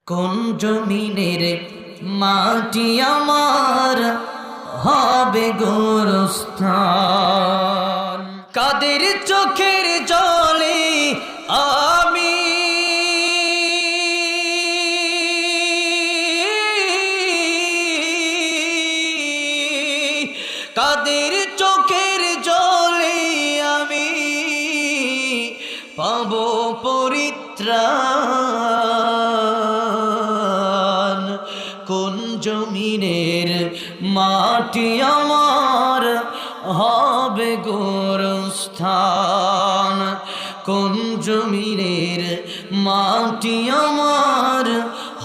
কোন জমিনের মাটি আমার হবে গোরস্থান। কাদের চোখের জলে আমি কাদের চোখের জলে আমি পাব পরিত্রাণ। কোন জমিনের মাটি আমার হবে গোরস্থান। কোন জমিনের মাটি আমার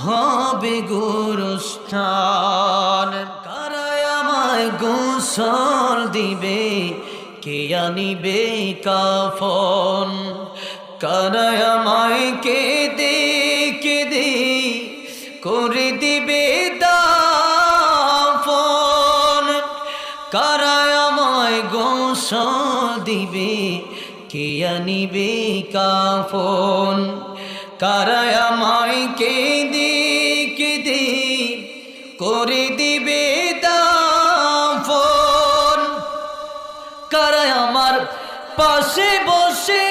হবে গোরস্থান। কারা আমায় গোসল দিবে, কে আনিবে কাফন। কারা আমায় কেঁদে কেঁদে করে দিবে দাফন। কারা আমায় গোসল দিবে, কে আনিবে কাফন। কারা আমায় কেঁদে কেঁদে করে দিবে দাফন। কারা আমার পাশে বসে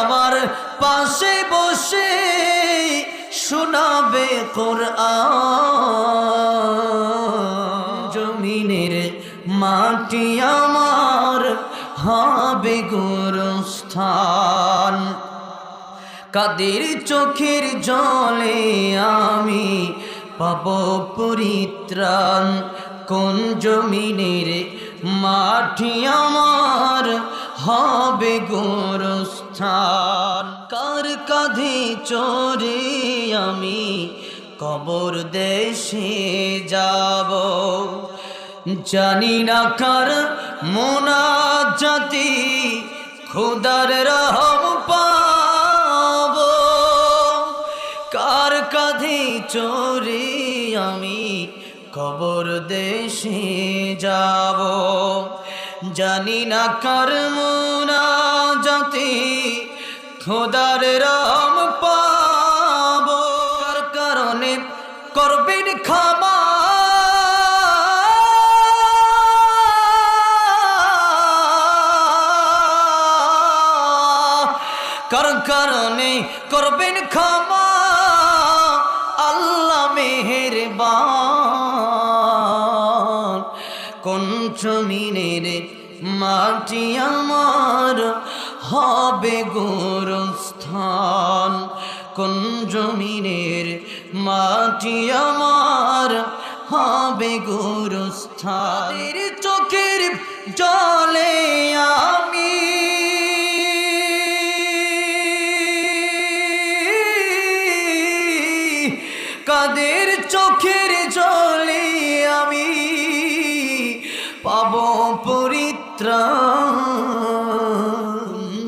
আমার পাশে বসে শোনাবে কোরআন। জমিনের মাটি আমার হবে গোরস্থান। কাদের চোখের জলে আমি পাব পরিত্রাণ। কোন জমিনের মাটি আমার হবে গোরস্থান। কার কাঁধে চড়ে আমি কবর দেশে যাব, জানি না কার মোনাজাতে খোদার রহম পাব। কার কাঁধে চড়ে আমি কবর দেশে যাব, জানি না কার মোনাজাতে খোদার রহম পাব। কার কারণে করবেন ক্ষমা, কার কারণে করবেন ক্ষমা আল্লাহ মেহেরবান। কোন জমিনের মাটি আমার হবে গোরস্থান। কোন জমিনের মাটি আমার হবে গোরস্থান। চোখের জলে আমি কাদের চোখের জলে আমি পাব পরিত্রাণ।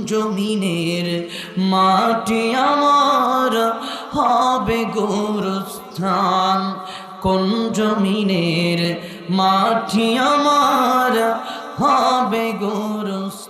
জমিনের মাটি আমার হবে গোরস্থান। কোন জমিনের মাটি আমার হবে গোরস্থান।